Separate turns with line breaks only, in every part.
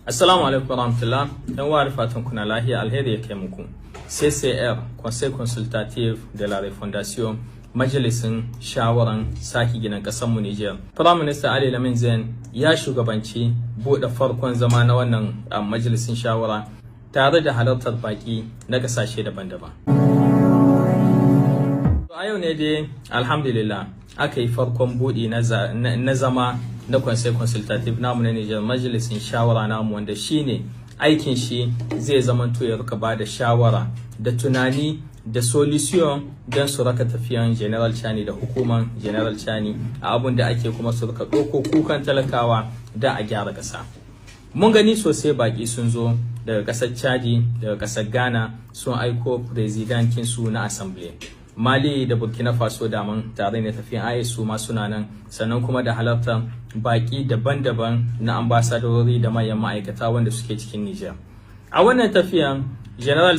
Assalamu alaikum warahmatullah. Yan wa fatan kuna lahiya, alheri ya kai muku. CCR, Conseil Consultatif de la Refondation, majalisin shawaran saki ginin kasar mu Niger. Prime Minister Ali Lamin Zen ya shugabanci bude farkon zama na wannan majalisin shawara tare da halartar baki na kasashe daban-daban. A yau ne dai alhamdulillah aka yi farkon buɗi na zama na Conseil Consultatif namu na Niger, majalisin shawara namu, wanda shine aikin shi zai zamanto ya rika bada shawara da tunani da solution don su raka tafiyan General Chani da hukuman General Chani a abun da ake kuma su rika ɗauko kukan talakawa da a gyara ƙasa. Mun gani sosai baki sun zo daga ƙasar Chadi, daga ƙasar Ghana, sun aiko presidentin su na assembly. Mali da Burkina Faso daman tare ne tafiyan IS su ma suna nan, sannan kuma da halartar baki daban-daban na ambasadori da manyan ma'aikata wanda suke cikin Niger. A wannan tafiyan General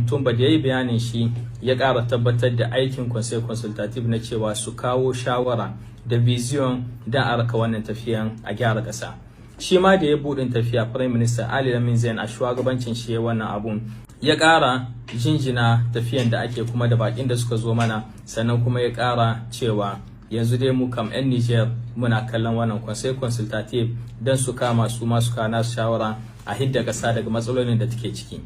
Tumba da ya yi bayanin shi ya ƙara tabbatar da aikin Conseil Consultatif na cewa su kawo shawara da vision don a raka wannan tafiyan a gyara ƙasa. Shi ma da ya buɗin tafiya Prime Minister Ali Lamin Zen a shugabancin shi wannan abun ya ƙara jinjina tafiyan da ake kuma da bakin da suka zo mana, sannan kuma ya ƙara cewa yanzu dai mu kam 'yan Niger muna kallon wannan Conseil Consultatif don su kama su masu kana shawara a hidda ƙasa daga matsalolin da take ciki.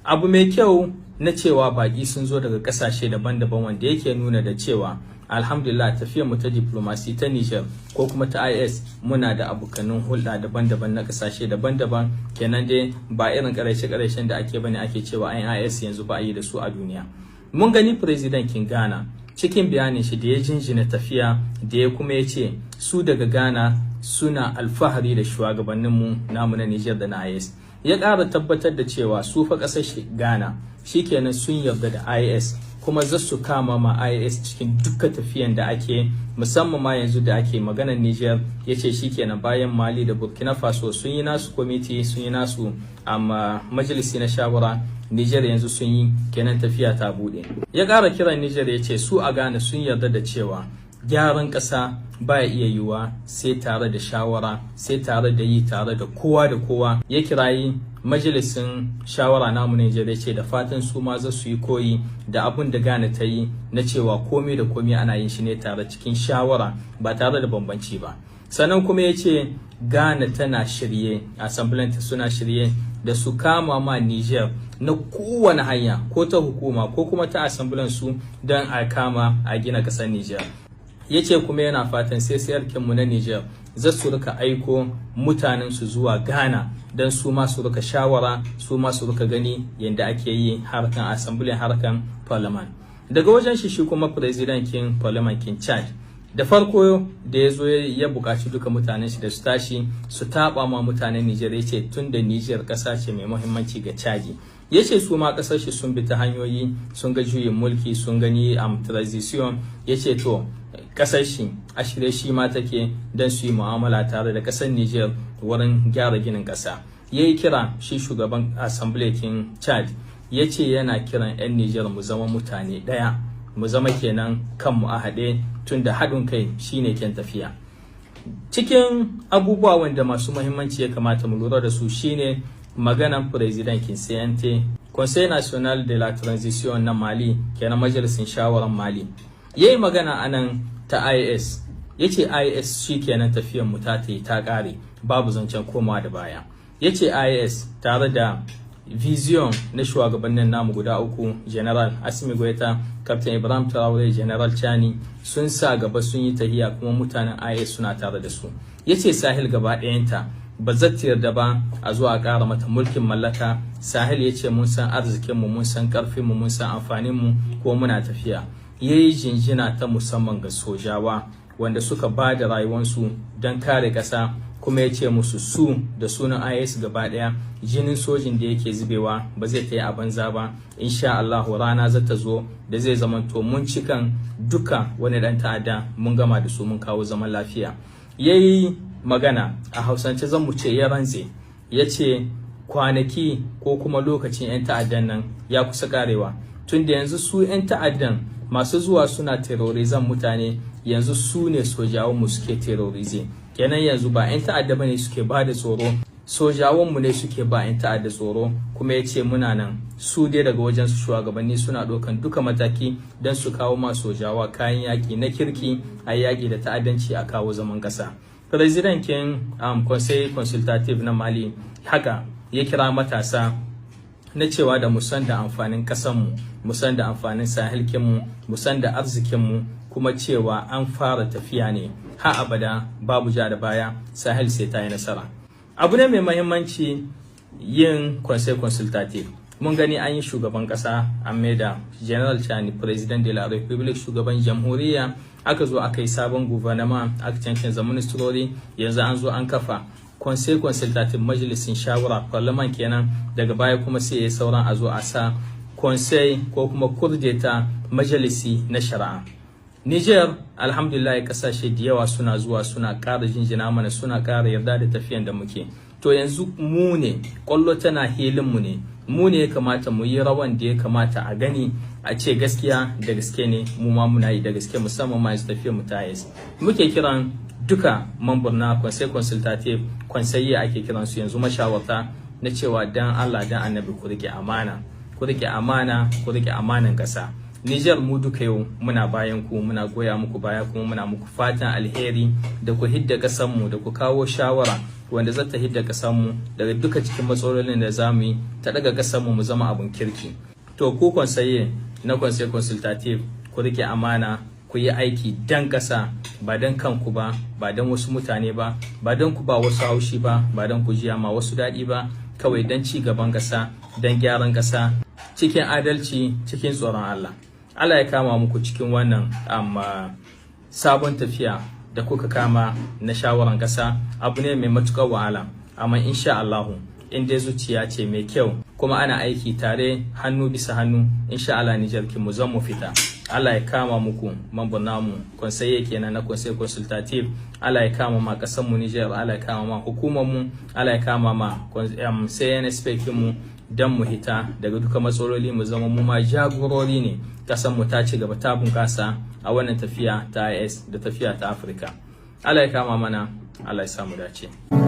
Abu mai kyau na cewa baki sun zo daga ƙasashe daban-daban wanda yake nuna da cewa alhamdulillah tafiyar mu ta diplomasi ta Niger ko kuma ta IS muna da abokanin hulɗa daban-daban na ƙasashe daban-daban, kenan dai ba irin ƙarshe-ƙarshen da ake bane ake cewa an IS yanzu ba a yi da su a duniya. Mun gani President King Ghana cikin bayanin shi da ya jinjina tafiya da ya kuma ya ce su daga Ghana suna alfahari da shugabanninmu namu na Niger da na IS. Ya ƙara tabbatar da cewa su fa ƙasar Ghana shikenan sun yarda da IS kuma za su kama ma IS cikin duka tafiyan da ake, musamman ma yanzu da ake maganar Niger. Ya ce shikenan bayan Mali da Burkina Faso sun yi nasu kwamiti, sun yi nasu majalisi na shawara, Niger yanzu sun yi, kenan tafiya ta bude. Ya ƙara kiran Niger ya ce su a Ghana sun yarda da cewa gyaran ƙasa baya iya yiwuwa sai tare da shawara, sai tare da yi tare da kowa da kowa. Ya kirayi majalisin shawara namu Niger ya ce da fatan su ma za su yi koyi da abun da Ghana ta yi na cewa komai da komai ana yin shi ne tare cikin shawara ba tare da bambanci ba. Sannan kuma ya ce Ghana tana shirye, assemblanta suna shirye da su kama ma Niger na kowane hanya, ko ta hukuma ko kuma ta assemblan su, don a kama a gina ƙasar Niger. Ya ce kuma yana fatan sai sayarkinmu na Niger za su rika aiko mutanen su zuwa Ghana don su ma su rika shawara, su ma su rika gani yadda ake yi harkan assembly, harkan parliament. Daga wajen shi kuma President King Parliament King Chad da farko da ya zo ya buƙaci duka mutanen shi da su tashi su taɓa ma mutanen Niger. Ya ce tun da Niger ƙasa ce mai muhimmanci ga Chadi, ya ce su ma ƙasar shi sun bi ta hanyoyi, sun ga juyin mulki, sun gani transition. Ya ce to ƙasar shi a shirye shi ma take don su yi mu'amala tare da ƙasar Niger wurin gyara ginin ƙasa. Ya yi kira shi shugaban assembly King Chad, ya ce yana kiran 'yan Niger mu zama mutane ɗaya, mu zama kenan kanmu a haɗe, tun da haɗin kai shine kyan tafiya. Cikin abubuwa wanda masu muhimmanci ya kamata mu lura da su shine maganan President King CNT, Conseil National de la Transition na Mali, kenan majalisin shawaran Mali. Ya yi magana anan ta IS, ya ce IS shi kenan tafiyan mu ta ƙare, babu zancen komawa da baya. Ya ce IS tare da vision na shugabannin namu guda uku, General Assimi Goita, Captain Ibrahim Traore, General Chani, sun sa gaba sun yi tahiya kuma mutanen IS suna tare da su. Ya ce Sahel gaba ɗayanta ba za ta yarda ba a zuwa ƙara mata mulkin mallaka. Sahel ya ce mun san arzikinmu, mun san ƙarfinmu, mun san amfaninmu ko muna tafiya. Ya yi jinjina ta musamman ga sojawa wanda suka ba da rayuwansu don kare ƙasa, kuma ya ce musu su da sunan IS gaba ɗaya jinin sojin da yake zubewa ba zai ta yi a banza ba. Insha Allah rana za ta zo da zai zamanto mun cikan duka wani ɗan ta'adda mun gama da su, mun kawo zaman lafiya. Ya yi magana a Hausance zan mu ce ya rantse, ya ce kwanaki ko kuma lokacin 'yan ta'addan nan ya kusa karewa, tun da yanzu su 'yan ta'addan masu zuwa suna terrorizan mutane yanzu su ne sojawanmu suke terrorize. Kenan yanzu ba 'yan ta'adda bane suke ba da tsoro, sojawanmu ne suke ba in ta'adda tsoro, kuma ya ce muna nan su dai daga wajen su shugabanni suna ɗaukan duka mataki don su kawo ma sojawa kayan yaƙi na kirki a yaƙi da ta'addanci a kawo zaman ƙasa. President kin Conseil Consultative na Mali haka ya kira matasa na cewa da musan da amfanin ƙasanmu, musan da amfanin sahilkinmu, musan da arzikinmu, kuma cewa an fara tafiya ne ha abada babu ja da baya, sahel sai ta yi nasara. Abu ne mai mahimmanci yin Conseil Consultative. Mun gani an yi shugaban kasa an maida General Chani President de la Republique, shugaban jamhuriya, aka zo aka yi sabon gouvernement, aka cancanza ministrori, yanzu an zo an kafa Conseil Consultative, majalisin shawara parliament kenan, daga baya kuma sai ya sauran a zo a sa Conseil ko kuma kurdeta majalisi na shari'a. Niger alhamdulillah kasashe da yawa suna zuwa suna ƙara jinjina mana, suna ƙara yarda da tafiyan da muke. To yanzu mu ne kwallo tana hilin mu ne ya kamata mu yi rawan da ya kamata a gani, a ce gaskiya da gaske ne mu ma muna yi da gaske, musamman ma yanzu tafiyar mu ta yes. Muke kiran duka mambar na Conseil Consultative, conseiller ake kiran su yanzu, mashawarta, na cewa dan Allah dan Annabi ku rike amana, ku rike amana, ku rike amanan kasa. Niger mu duka yau muna bayan ku, muna goya muku baya, kuma muna muku fatan alheri da ku hidda kasan mu, da ku kawo shawara wanda zata hidda kasan mu daga duka cikin matsalolin da zamu yi ta daga kasan mu zama abun kirki. To ku conseiller na Conseil Consultative, ku rike amana, ku yi aiki dan kasa, ba dan kanku ba, ba dan wasu mutane ba, ba dan ku ba wasu haushi ba, ba dan ku jiya ma wasu daɗi ba, kawai dan ci gaban kasa, dan gyaran kasa, cikin adalci, cikin tsoron Allah. Allah ya kama muku cikin wannan sabon tafiya da kuka kama na shawaran kasa. Abu ne mai matukar wahala, amma insha Allah in dai zuciya ce mai kyau kuma ana aiki tare hannu bisa hannu, insha Allah Niger kin mu zan mu fita. Allah ya kama muku mamban namu conseiller kenan na Conseil Consultative. Allah ya kama ma kasan mu Niger, Allah ya kama ma hukumar mu, Allah ya kama ma CNSP kin mu, dan mu hita daga duka matsaloli, mu zama mu ma jagorori ne, kasan mu ta ci gaba, ta bunkasa a wannan tafiya ta IS da tafiya ta Africa. Allah ya kama mana, Allah ya samu dace.